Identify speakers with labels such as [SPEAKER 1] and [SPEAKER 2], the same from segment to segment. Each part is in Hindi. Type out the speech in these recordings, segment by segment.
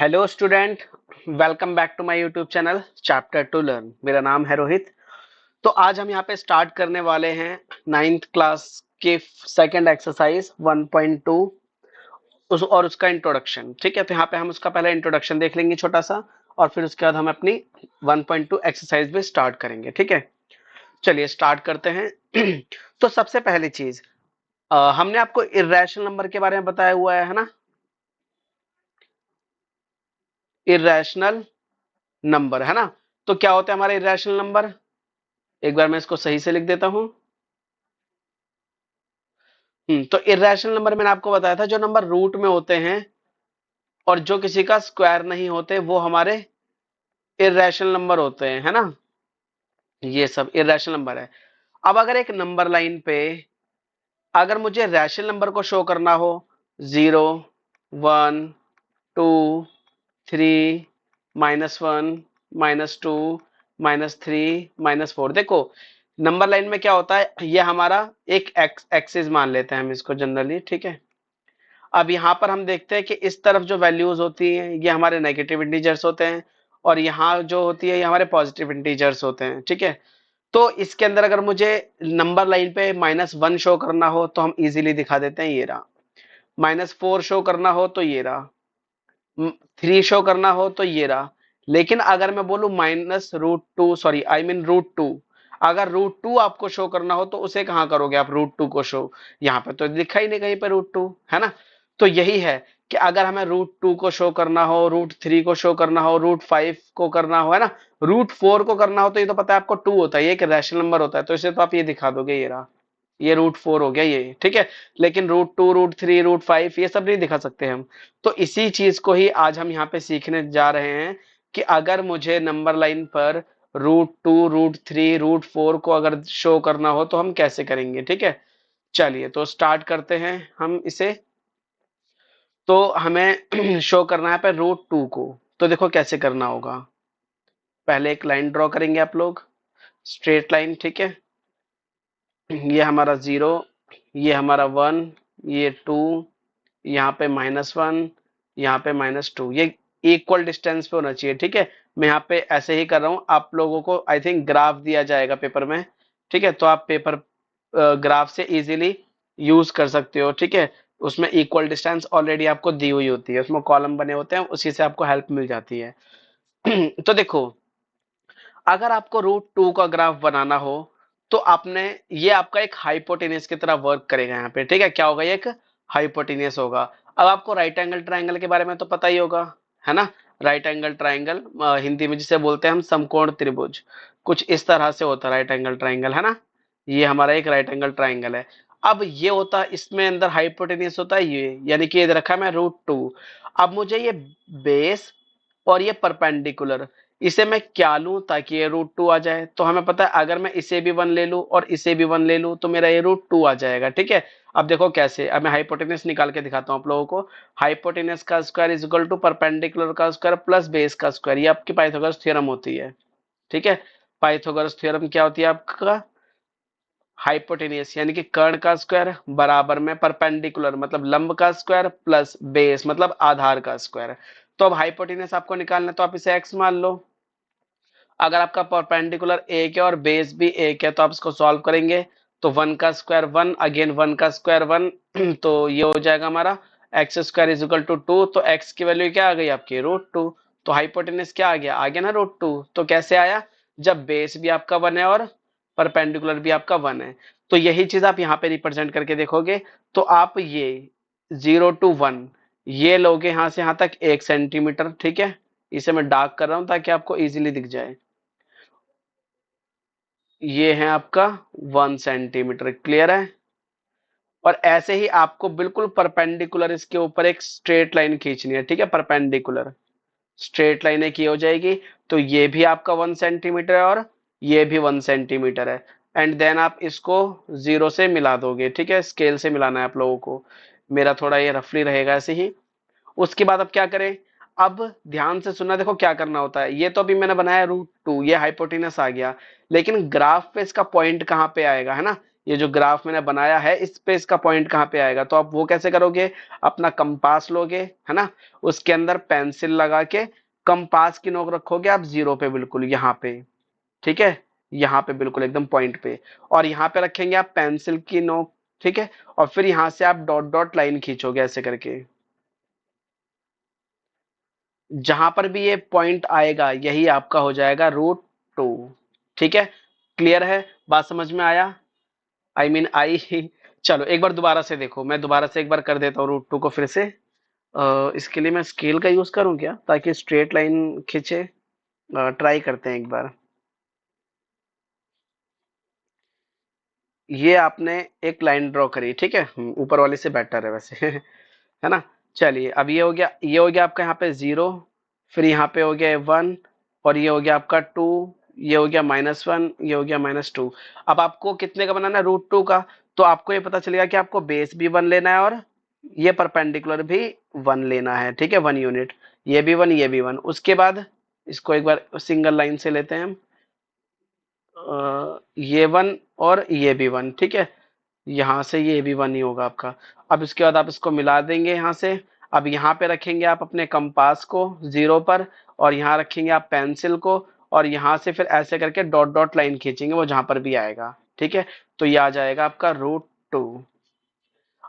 [SPEAKER 1] Hello student, welcome back to my YouTube channel chapter two learn. मेरा नाम है रोहित। तो आज हम यहाँ पे स्टार्ट करने वाले हैं नाइन्थ क्लास के सेकंड एक्सरसाइज 1.2 और उसका इंट्रोडक्शन। ठीक है, तो यहाँ पे हम उसका पहले इंट्रोडक्शन देख लेंगे छोटा सा, और फिर उसके बाद हम अपनी 1.2 एक्सरसाइज भी स्टार्ट करेंगे। ठीक है, चलिए स्टार्ट करते हैं। तो सबसे पहली चीज, हमने आपको इर्रेशनल नंबर के बारे में बताया हुआ है ना। इर्रेशनल नंबर है ना। तो क्या होता है हमारे इरेशनल नंबर, एक बार मैं इसको सही से लिख देता हूं। तो इरेशनल नंबर मैंने आपको बताया था, जो नंबर रूट में होते हैं और जो किसी का स्क्वायर नहीं होते वो हमारे इरेशनल नंबर होते हैं, है ना। ये सब इरेशनल नंबर है। अब अगर एक नंबर लाइन पे अगर मुझे रैशनल नंबर को शो करना हो, 0, 1, 2, 3, -1, -2, -3, -4। देखो नंबर लाइन में क्या होता है, ये हमारा एक एक्सिस मान लेते हैं हम इसको जनरली। ठीक है, अब यहाँ पर हम देखते हैं कि इस तरफ जो वैल्यूज होती हैं ये हमारे नेगेटिव इंटीजर्स होते हैं, और यहाँ जो होती है ये हमारे पॉजिटिव इंटीजर्स होते हैं। ठीक है, तो इसके अंदर अगर मुझे नंबर लाइन पे -1 शो करना हो तो हम इजीली दिखा देते हैं, ये रहा। -4 शो करना हो तो ये रहा। 3 शो करना हो तो ये रहा। लेकिन अगर मैं बोलूं -√2, सॉरी आई मीन √2, अगर √2 आपको शो करना हो तो उसे कहाँ करोगे आप √2 को शो? यहाँ पे तो दिखा ही नहीं कहीं पे √2, है ना। तो यही है कि अगर हमें √2 को शो करना हो, √3 को शो करना हो, √5 को करना हो, है ना, √4 को करना हो, तो ये तो पता है आपको 2 होता है, ये एक रैशनल नंबर होता है, तो इसे तो आप ये दिखा दोगे, ये रहा, ये √4 हो गया ये। ठीक है, लेकिन √2, √3, √5 ये सब नहीं दिखा सकते हम। तो इसी चीज को ही आज हम यहाँ पे सीखने जा रहे हैं कि अगर मुझे नंबर लाइन पर √2, √3, √4 को अगर शो करना हो तो हम कैसे करेंगे। ठीक है, चलिए तो स्टार्ट करते हैं हम इसे। तो हमें शो करना है पे √2 को, तो देखो कैसे करना होगा। पहले एक लाइन ड्रॉ करेंगे आप लोग, स्ट्रेट लाइन। ठीक है, ये हमारा 0, ये हमारा 1, ये 2, यहाँ पे -1, यहाँ पे -2, ये इक्वल डिस्टेंस पे होना चाहिए। ठीक है, मैं यहाँ पे ऐसे ही कर रहा हूँ, आप लोगों को आई थिंक ग्राफ दिया जाएगा पेपर में। ठीक है, तो आप पेपर ग्राफ से इजीली यूज कर सकते हो। ठीक है, उसमें इक्वल डिस्टेंस ऑलरेडी आपको दी हुई होती है, उसमें कॉलम बने होते हैं, उसी से आपको हेल्प मिल जाती है। तो देखो, अगर आपको √2 का ग्राफ बनाना हो तो आपने, ये आपका एक हाइपोटेनस की तरह वर्क करेगा यहाँ पे। ठीक है, क्या होगा, ये एक हाइपोटेनस होगा। अब आपको राइट एंगल ट्राइंगल के बारे में तो पता ही होगा, है ना। राइट एंगल ट्राइंगल हिंदी में जिसे बोलते हैं हम समकोण त्रिभुज, कुछ इस तरह से होता है राइट एंगल ट्राइंगल, है ना। ये हमारा एक राइट एंगल ट्राइंगल है। अब ये होता है, इसमें अंदर हाइपोटेनस होता है ये, यानी कि ये रखा है मैं √2। अब मुझे ये बेस और ये परपेंडिकुलर, इसे मैं क्या लूं ताकि ये √2 आ जाए। तो हमें पता है अगर मैं इसे भी 1 ले लूं और इसे भी 1 ले लूं तो मेरा ये √2 आ जाएगा। ठीक है, अब देखो कैसे, अब मैं हाइपोटेनस निकाल के दिखाता हूं आप लोगों को। हाइपोटेनस का square is equal to perpendicular का स्क्वायर प्लस बेस का स्क्वायर, ये आपकी पाइथागोरस थ्योरम होती है। ठीक है, पाइथागोरस थ्योरम क्या होती है आपका, हाइपोटेनियस यानी कि कर्ण का स्क्वायर बराबर में परपेंडिकुलर मतलब लंब का स्क्वायर प्लस बेस मतलब आधार का स्क्वायर। तो अब हाइपोटेनियस आपको निकालना है तो आप इसे x मान लो। अगर आपका परपेंडिकुलर एक है और बेस भी एक है तो आप इसको सॉल्व करेंगे, तो 1 का स्क्वायर 1, अगेन 1 का स्क्वायर 1, तो ये हो जाएगा हमारा x square is equal to 2। तो x की वैल्यू क्या आ गई आपकी √2। तो हाइपोटेनस क्या आ गया ना √2। तो कैसे आया, जब बेस भी आपका 1 है और परपेंडिकुलर भी आपका 1 है। तो यही चीज आप यहाँ पे रिप्रेजेंट करके देखोगे, तो आप ये 0 to 1 ये लोगे यहाँ से यहाँ तक 1 सेंटीमीटर। ठीक है, इसे मैं डार्क कर रहा हूं ताकि आपको इजीली दिख जाए। ये है आपका 1 सेंटीमीटर, क्लियर है। और ऐसे ही आपको बिल्कुल परपेंडिकुलर इसके ऊपर एक स्ट्रेट लाइन खींचनी है। ठीक है, परपेंडिकुलर स्ट्रेट लाइन एक ये हो जाएगी, तो ये भी आपका 1 सेंटीमीटर है और ये भी 1 सेंटीमीटर है। एंड देन आप इसको 0 से मिला दोगे। ठीक है, स्केल से मिलाना है आप लोगों को, मेरा थोड़ा ये रफली रहेगा ऐसे ही। उसके बाद अब क्या करें, अब ध्यान से सुनना, देखो क्या करना होता है। ये तो अभी मैंने बनाया √2, ये हाइपोटेनस आ गया, लेकिन ग्राफ पे इसका पॉइंट कहाँ पे आएगा, है ना। ये जो ग्राफ मैंने बनाया है इस पे इसका पॉइंट कहाँ पे आएगा, तो आप वो कैसे करोगे, अपना कंपास लोगे, है ना, उसके अंदर पेंसिल लगा के कंपास की नोक रखोगे आप जीरो पे, बिल्कुल यहाँ पे, ठीक है, यहाँ पे बिल्कुल एकदम पॉइंट पे, और यहाँ पे रखेंगे आप पेंसिल की नोक, ठीक है, और फिर यहाँ से आप डॉट डॉट लाइन खींचोगे ऐसे करके, जहां पर भी ये पॉइंट आएगा यही आपका हो जाएगा रूट 2, ठीक है, क्लियर है, बात समझ में आया, आई मीन आई चलो एक बार दोबारा से देखो, मैं दोबारा से एक बार कर देता हूँ रूट 2 को फिर से। इसके लिए मैं स्केल का यूज करूँ क्या, ताकि स्ट्रेट लाइन खींचे, ट्राई करते हैं एक बार। ये आपने एक लाइन ड्रॉ करी, ठीक है, ऊपर वाले से बेटर है वैसे है ना, चलिए अब ये हो गया, ये हो गया आपका यहाँ पे 0, फिर यहाँ पे हो गया 1, और ये हो गया आपका 2, ये हो गया -1, ये हो गया -2। अब आपको कितने का बनाना है, रूट 2 का, तो आपको ये पता चलेगा कि आपको बेस भी 1 लेना है और ये परपेंडिकुलर भी 1 लेना है, ठीक है, 1 यूनिट, ये भी 1, ये भी 1। उसके बाद इसको एक बार सिंगल लाइन से लेते हैं हम, ये 1 और ये भी 1, ठीक है, यहाँ से ये भी 1 ही होगा आपका। अब इसके बाद आप इसको मिला देंगे यहाँ से, अब यहाँ पे रखेंगे आप अपने कंपास को 0 पर, और यहाँ रखेंगे आप पेंसिल को, और यहाँ से फिर ऐसे करके डॉट डॉट लाइन खींचेंगे वो जहां पर भी आएगा, ठीक है, तो ये आ जाएगा आपका रूट 2।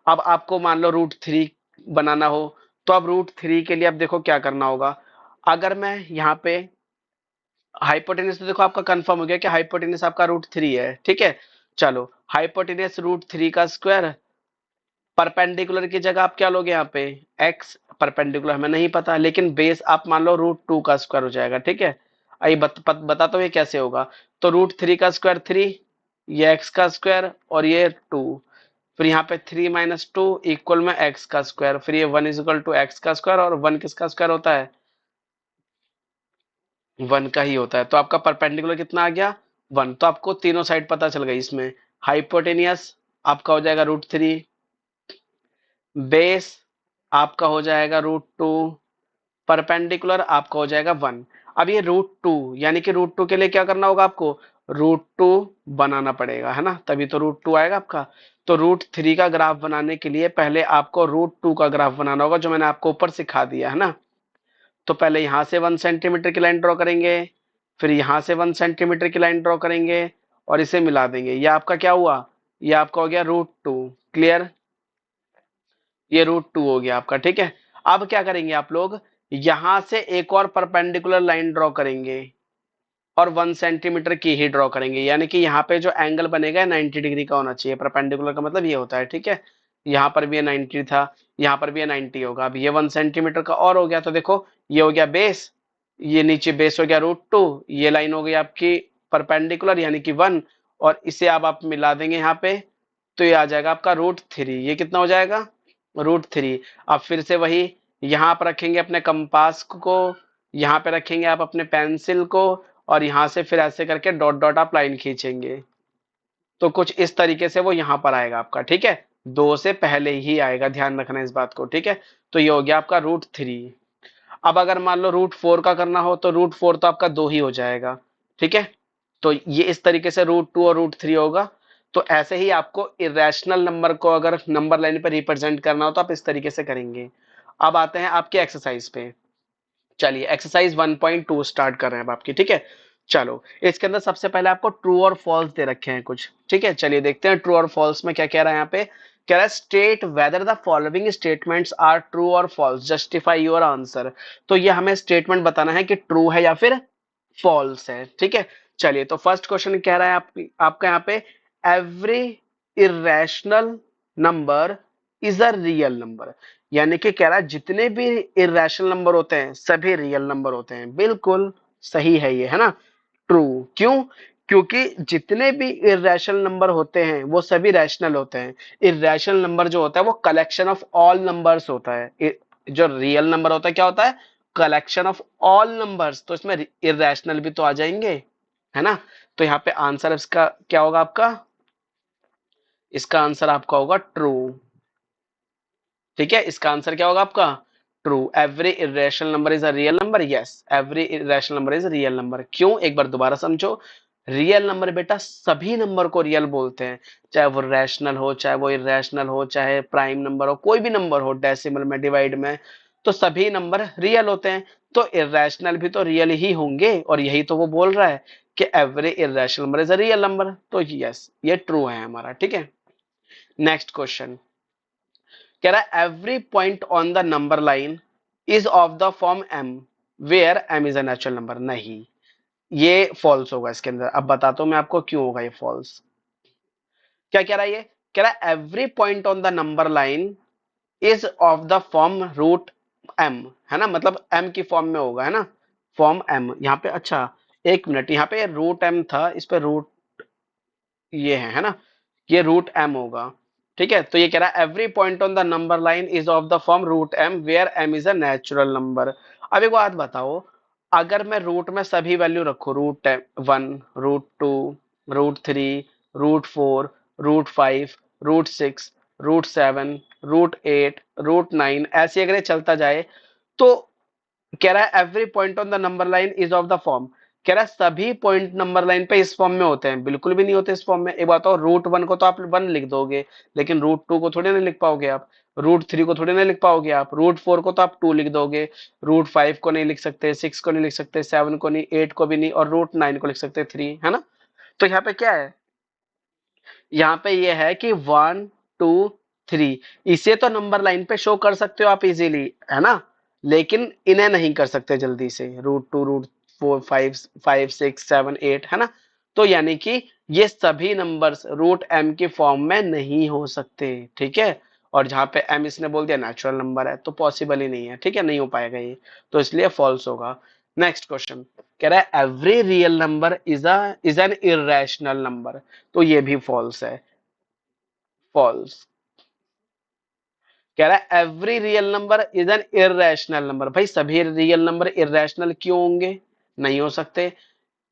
[SPEAKER 1] अब आपको मान लो रूट 3 बनाना हो, तो अब रूट 3 के लिए अब देखो क्या करना होगा, अगर मैं यहाँ पे हाइपोटेनस, तो देखो आपका कंफर्म हो गया कि हाइपोटेनस आपका रूट 3 है, ठीक है, चलो हाइपोटेनस रूट 3 का स्क्वायर, परपेंडिकुलर की जगह आप क्या लोगे यहाँ पे, एक्स, परपेंडिकुलर हमें नहीं पता, लेकिन बेस आप मान लो रूट 2 का स्क्वायर हो जाएगा, ठीक है, आइए बताता हूँ ये कैसे होगा। तो रूट 3 का स्क्वायर 3, ये एक्स का स्क्वायर और ये 2, फिर यहाँ पे 3 - 2 इक्वल में एक्स का स्क्वायर, फिर ये 1 इज इक्वल टू एक्स का स्क्वायर, और 1 किसका स्क्वायर होता है, 1 का ही होता है, तो आपका परपेंडिकुलर कितना आ गया, 1, तो आपको तीनों साइड पता चल गई इसमें, हाइपोटेनियस आपका हो जाएगा रूट 3, बेस आपका हो जाएगा रूट 2, परपेंडिकुलर आपका हो जाएगा 1। अब ये रूट 2 यानी कि रूट 2 के लिए क्या करना होगा आपको, रूट 2 बनाना पड़ेगा, है ना, तभी तो रूट 2 आएगा आपका। तो रूट 3 का ग्राफ बनाने के लिए पहले आपको रूट 2 का ग्राफ बनाना होगा, जो मैंने आपको ऊपर सिखा दिया है ना। तो पहले यहाँ से 1 सेंटीमीटर की लाइन ड्रॉ करेंगे, फिर यहाँ से 1 सेंटीमीटर की लाइन ड्रॉ करेंगे, और इसे मिला देंगे, ये आपका क्या हुआ, ये आपका हो गया रूट 2, क्लियर, ये रूट 2 हो गया आपका, ठीक है। अब क्या करेंगे आप लोग, यहां से एक और परपेंडिकुलर लाइन ड्रॉ करेंगे, और 1 सेंटीमीटर की ही ड्रॉ करेंगे, यानी कि यहाँ पे जो एंगल बनेगा 90 डिग्री का होना चाहिए, परपेंडिकुलर का मतलब ये होता है, ठीक है, यहाँ पर भी ये 90 था, यहाँ पर भी ये 90 होगा। अब ये 1 सेंटीमीटर का और हो गया, तो देखो ये हो गया बेस, ये नीचे बेस हो गया रूट 2, ये लाइन हो गई आपकी परपेंडिकुलर यानी कि 1, और इसे अब आप मिला देंगे यहाँ पे, तो ये आ जाएगा आपका रूट 3, ये कितना हो जाएगा, रूट 3। अब फिर से वही, यहाँ पर रखेंगे अपने कंपास को, यहाँ पे रखेंगे आप अपने पेंसिल को, और यहाँ से फिर ऐसे करके डॉट डॉट आप लाइन खींचेंगे, तो कुछ इस तरीके से वो यहाँ पर आएगा आपका, ठीक है, 2 से पहले ही आएगा, ध्यान रखना इस बात को, ठीक है। तो ये हो गया आपका रूट 3। अब अगर मान लो रूट 4 का करना हो, तो रूट 4 तो आपका 2 ही हो जाएगा, ठीक है, तो ये इस तरीके से रूट 2 और रूट 3 होगा। तो ऐसे ही आपको इरेशनल नंबर को अगर नंबर लाइन पर रिप्रेजेंट करना हो तो आप इस तरीके से करेंगे। अब आते हैं आपके एक्सरसाइज पे, चलिए एक्सरसाइज 1.2 स्टार्ट कर रहे हैं अब आपकी, ठीक है। चलो इसके अंदर सबसे पहले आपको ट्रू और फॉल्स दे रखे हैं कुछ, ठीक है, चलिए देखते हैं ट्रू और फॉल्स में क्या कह रहा है यहाँ पे। कह रहा है state whether the following statements are true और फॉल्स, जस्टिफाई योर आंसर। तो ये हमें स्टेटमेंट बताना है कि ट्रू है या फिर फॉल्स है, ठीक है। चलिए तो फर्स्ट क्वेश्चन कह रहा है आपका यहाँ पे, every irrational number is a real number, यानी कि कह रहा है जितने भी इरेशनल नंबर होते हैं सभी रियल नंबर होते हैं, बिल्कुल सही है ये, है ना, ट्रू। क्यों, क्योंकि जितने भी इरेशनल नंबर होते हैं वो सभी रैशनल होते हैं। इरेशनल नंबर जो होता है वो कलेक्शन ऑफ ऑल नंबर्स होता है, जो रियल नंबर होता है क्या होता है, कलेक्शन ऑफ ऑल नंबर्स, तो इसमें इरेशनल भी तो आ जाएंगे, है ना। तो यहाँ पे आंसर इसका क्या होगा आपका, इसका आंसर आपका होगा ट्रू, ठीक है, इसका आंसर क्या होगा आपका, true. Every irrational number is a real number, yes every irrational number is real number. क्यों, एक बार दोबारा समझो, रियल नंबर बेटा सभी नंबर को रियल बोलते हैं, चाहे वो रैशनल हो, चाहे वो इरेशनल हो, चाहे प्राइम नंबर हो, कोई भी नंबर हो डेसिमल में, डिवाइड में, तो सभी नंबर रियल होते हैं। तो इरेशनल भी तो रियल ही होंगे, और यही तो वो बोल रहा है कि every irrational number is a real number. तो यस, ये ट्रू है हमारा। ठीक है, नेक्स्ट क्वेश्चन कह रहा है every point on the number line is of the form m where m is a natural number. नहीं, ये फॉल्स होगा इसके अंदर। अब बताता हूं मैं आपको क्यों होगा ये फॉल्स। क्या कह रहा है ये, कह रहा है every point on the number line is of the form root m, है ना, मतलब एम की फॉर्म में होगा, है ना, फॉर्म एम यहाँ पे। अच्छा, एक मिनट, यहाँ पे रूट एम था, इस पे रूट ये है ना, ये रूट एम होगा। ठीक है, तो ये कह रहा है every point on the number line is of the form root m where m is a natural number. अब एक बात बताओ, अगर मैं रूट में सभी वैल्यू रखूं, root 1, root 2, root 3, root 4, root 5, root 6, root 7, root 8, root 9, ऐसे अगर ये चलता जाए, तो कह रहा है every point on the number line is of the form. कह रहा है सभी पॉइंट नंबर लाइन पे इस फॉर्म में होते हैं, बिल्कुल भी नहीं होते इस फॉर्म में। एक बात और, रूट 1 को तो आप 1 लिख दोगे, लेकिन रूट 2 को थोड़ी ना लिख पाओगे आप, रूट 3 को थोड़ी ना लिख पाओगे आप, रूट 4 को तो आप 2 लिख दोगे, रूट 5 को नहीं लिख सकते, 6 को नहीं लिख सकते, 7 को नहीं, 8 को भी नहीं, और रूट 9 को लिख सकते 3, है ना। तो यहाँ पे क्या है, यहाँ पे ये है कि 1, 2, 3, इसे तो नंबर लाइन पे शो कर सकते हो आप इजीली, है ना, लेकिन इन्हें नहीं कर सकते जल्दी से, रूट 2, रूट 4, 5, 6, 7, 8, है ना। तो यानी कि ये सभी नंबर्स रूट एम की फॉर्म में नहीं हो सकते। ठीक है, और जहां पे एम इसने बोल दिया नेचुरल नंबर है, तो पॉसिबल ही नहीं है। ठीक है, नहीं हो पाएगा ये, तो इसलिए फॉल्स होगा। नेक्स्ट क्वेश्चन कह रहा है every real number is an irrational number. तो ये भी फॉल्स है, फॉल्स। कह रहा है every real number is an irrational number. भाई सभी रियल नंबर इरेशनल क्यों होंगे, नहीं हो सकते।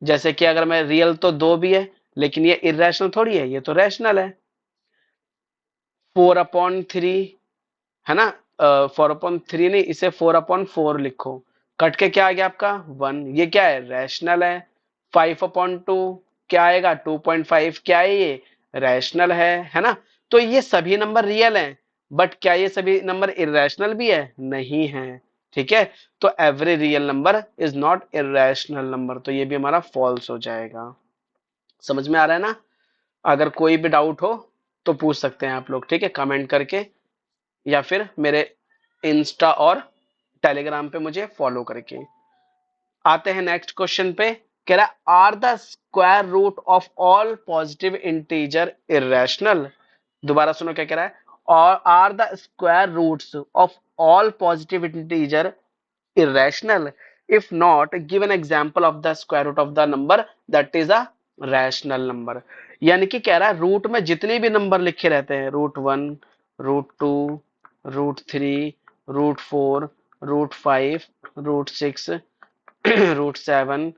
[SPEAKER 1] जैसे कि अगर मैं रियल तो 2 भी है, लेकिन ये इरेशनल थोड़ी है, ये तो रैशनल है। 4/3, है ना, 4/3 नहीं, इसे 4/4 लिखो, कट के क्या आ गया आपका 1, ये क्या है, रैशनल है। 5/2 क्या आएगा, 2.5, क्या है ये, रैशनल है ना। तो ये सभी नंबर रियल हैं, बट क्या ये सभी नंबर इरेशनल भी है, नहीं है। ठीक है, तो every real number is not irrational number, तो ये भी हमारा फॉल्स हो जाएगा। समझ में आ रहा है ना। अगर कोई भी डाउट हो तो पूछ सकते हैं आप लोग, ठीक है, कमेंट करके, या फिर मेरे इंस्टा और टेलीग्राम पे मुझे फॉलो करके। आते हैं नेक्स्ट क्वेश्चन पे। कह रहा है are the square root of all positive integer irrational. दोबारा सुनो क्या कह रहा है, और are the square roots of all positive integer irrational, if not give an example of the square root of the number that is a rational number। यानी कि कह रहा है रूट में जितने भी नंबर लिखे रहते हैं, root 1, root 2, root 3, root 4, root 5, root 6, root 7,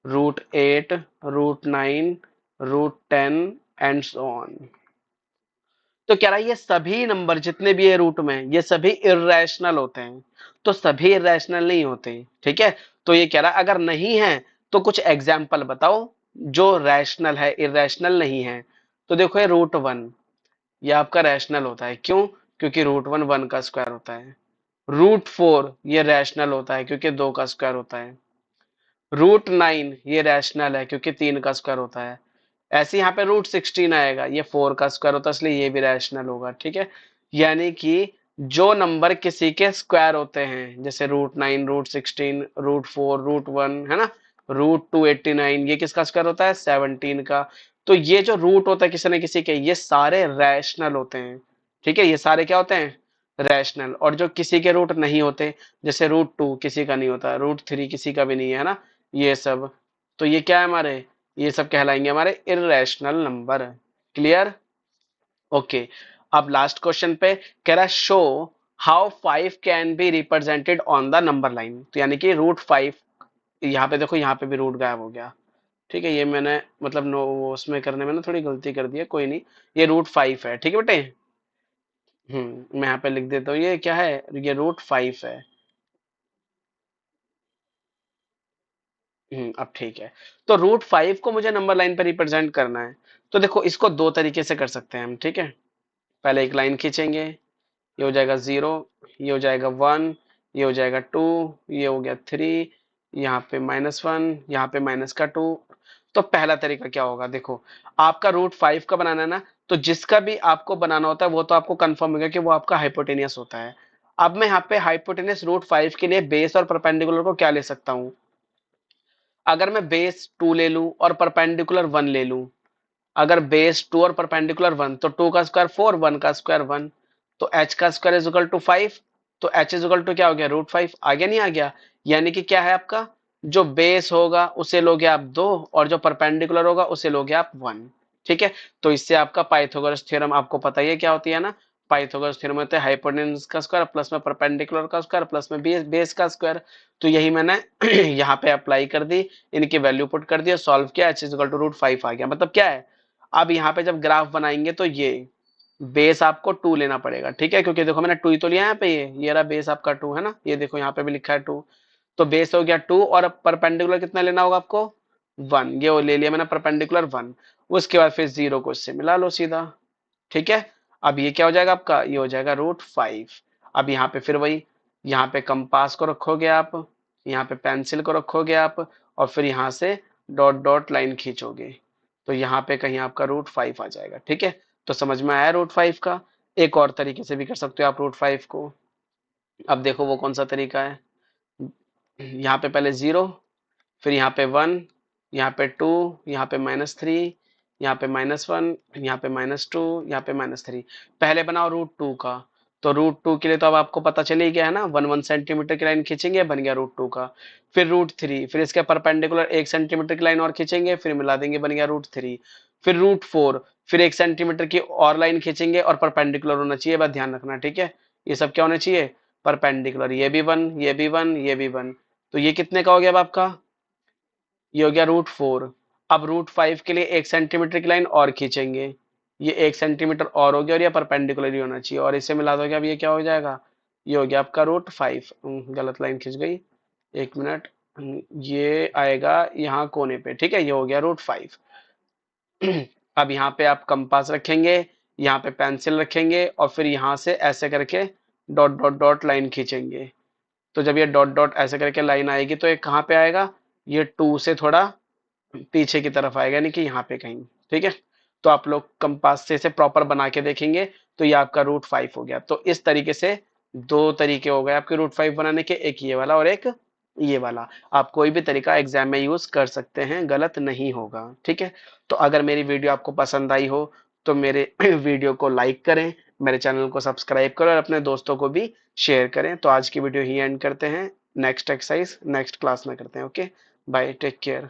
[SPEAKER 1] root 8, root 9, root 10 and so on. तो कह रहा है ये सभी नंबर जितने भी है रूट में, ये सभी इरेशनल होते हैं, तो सभी इरेशनल नहीं होते। ठीक है, तो ये कह रहा है अगर नहीं है तो कुछ एग्जाम्पल बताओ जो रैशनल है, इरेशनल नहीं है। तो देखो ये रूट 1, ये आपका रैशनल होता है, क्यों, क्योंकि रूट 1 1 का स्क्वायर होता है। रूट 4 ये रैशनल होता है क्योंकि 2 का स्क्वायर होता है। रूट 9 ये रैशनल है क्योंकि 3 का स्क्वायर होता है। ऐसे यहाँ पे रूट 16 आएगा, ये 4 का स्क्वायर होता है, इसलिए ये भी रैशनल होगा। ठीक है, यानी कि जो नंबर किसी के स्क्वायर होते हैं, जैसे रूट 9, रूट 16, रूट 4, रूट 1, है ना, रूट 289, ये किसका स्क्वायर होता है, 17 का। तो ये जो रूट होता है किसी न किसी के, ये सारे रैशनल होते हैं। ठीक है, ये सारे क्या होते हैं, रैशनल। और जो किसी के रूट नहीं होते, जैसे रूट 2 किसी का नहीं होता, रूट 3 किसी का भी नहीं है ना, ये सब, तो ये क्या है हमारे, ये सब कहलाएंगे हमारे इरेशनल नंबर। Clear, okay. अब लास्ट क्वेश्चन पे कह रहा है show how 5 can be represented on the number line. तो यानी कि रूट 5, यहाँ पे देखो, यहाँ पे भी रूट गायब हो गया। ठीक है, ये मैंने मतलब नो उसमें करने में ना थोड़ी गलती कर दी है, कोई नहीं, ये रूट 5 है। ठीक है बेटे, मैं यहाँ पे लिख देता हूँ, ये क्या है, ये रूट 5 है। अब ठीक है। तो √5 को मुझे नंबर लाइन पर रिप्रेजेंट करना है, तो देखो इसको दो तरीके से कर सकते हैं हम, ठीक है। पहले एक लाइन खींचेंगे, ये हो जाएगा 0, ये हो जाएगा 1, ये हो जाएगा 2, ये हो गया 3, यहाँ पे -1, यहाँ पे माइनस का 2। तो पहला तरीका क्या होगा, देखो आपका √5 का बनाना है ना, तो जिसका भी आपको बनाना होता है वो तो आपको कंफर्म हो गया कि वो आपका हाइपोटेनियस होता है। अब मैं यहाँ पे हाइपोटेनियस √5 के लिए बेस और परपेंडिकुलर को क्या ले सकता हूँ, अगर मैं बेस 2 ले लूं और परपेंडिकुलर 1 ले लूं, अगर बेस 2 और परपेंडिकुलर 1, तो 2 का स्क्वायर 4, 1 का स्क्वायर 1, तो h का स्क्वायर इज इक्वल टू 5, तो h इज इक्वल टू क्या हो गया, √5। आ गया नहीं आ गया, यानी कि क्या है आपका, जो बेस होगा उसे लोगे आप 2 और जो परपेंडिकुलर होगा उसे लोगे आप 1। ठीक है, तो इससे आपका पाइथागोरस थ्योरम आपको पता ही है क्या होती है ना, पाइथागोरस थ्योरम होता है हाइपोटेन्यूज का स्क्वायर प्लस में परपेंडिकुलर का स्क्वायर प्लस में बेस का स्क्वायर। तो यही मैंने यहाँ पे अप्लाई कर दी, इनकी वैल्यू पुट कर दिया, सॉल्व किया, h इज इक्वल टू √5 आ गया। मतलब क्या है, अब यहाँ पे जब ग्राफ बनाएंगे तो ये बेस आपको 2 लेना पड़ेगा, ठीक है, क्योंकि देखो मैंने 2 ही तो लिया है यहाँ पे, ये रहा बेस आपका 2 है ना, ये देखो यहाँ पे भी लिखा है 2, तो बेस हो गया 2 और परपेंडिकुलर कितना लेना होगा आपको 1, ये वो ले लिया मैंने परपेंडिकुलर 1, उसके बाद फिर 0 को इससे मिला लो सीधा। ठीक है, अब ये क्या हो जाएगा आपका, ये हो जाएगा √5। अब यहाँ पे फिर वही, यहाँ पे कंपास को रखोगे आप, यहाँ पे पेंसिल को रखोगे आप, और फिर यहाँ से डॉट डॉट लाइन खींचोगे, तो यहाँ पे कहीं आपका √5 आ जाएगा। ठीक है, तो समझ में आया √5 का। एक और तरीके से भी कर सकते हो आप √5 को। अब देखो वो कौन सा तरीका है, यहाँ पे पहले 0, फिर यहाँ पे 1, यहाँ पे 2, यहाँ पे -3, यहाँ पे -1, यहाँ पे -2, यहाँ पे -3। पहले बनाओ √2 का, तो √2 के लिए तो अब आपको पता चल ही गया है ना, 1 सेंटीमीटर की लाइन खींचेंगे, बन गया √2 का। फिर √3, फिर इसके परपेंडिकुलर 1 सेंटीमीटर की लाइन और खींचेंगे, फिर मिला देंगे, बन गया √3। फिर √4, फिर 1 सेंटीमीटर की और लाइन खींचेंगे और परपेंडिकुलर होना चाहिए, बस ध्यान रखना, ठीक है। ये सब क्या होना चाहिए, परपेंडिकुलर, ये भी 1, ये भी 1, ये भी 1। तो ये कितने का हो गया अब आपका, ये हो गया √4। अब √5 के लिए 1 सेंटीमीटर की लाइन और खींचेंगे, ये 1 सेंटीमीटर और हो गया, और ये परपेंडिकुलर ही होना चाहिए, और इसे मिला दोगे, अब ये क्या हो जाएगा, ये हो गया आपका √5। गलत लाइन खींच गई, 1 मिनट। ये आएगा यहाँ कोने पे, ठीक है, ये हो गया √5। अब यहाँ पे आप कंपास रखेंगे, यहाँ पे पेंसिल रखेंगे, और फिर यहाँ से ऐसे करके डॉट डॉट डॉट लाइन खींचेंगे। तो जब ये डॉट डॉट ऐसे करके लाइन आएगी तो ये कहाँ पे आएगा, ये 2 से थोड़ा पीछे की तरफ आएगा, यानी कि यहाँ पे कहीं। ठीक है, तो आप लोग कंपास से इसे प्रॉपर बना के देखेंगे, तो ये आपका √5 हो गया। तो इस तरीके से दो तरीके हो गए आपके √5 बनाने के, एक ये वाला और एक ये वाला। आप कोई भी तरीका एग्जाम में यूज कर सकते हैं, गलत नहीं होगा। ठीक है, तो अगर मेरी वीडियो आपको पसंद आई हो तो मेरे वीडियो को लाइक करें, मेरे चैनल को सब्सक्राइब करें और अपने दोस्तों को भी शेयर करें। तो आज की वीडियो ही एंड करते हैं, नेक्स्ट एक्सरसाइज नेक्स्ट क्लास में करते हैं। Okay, bye, take care.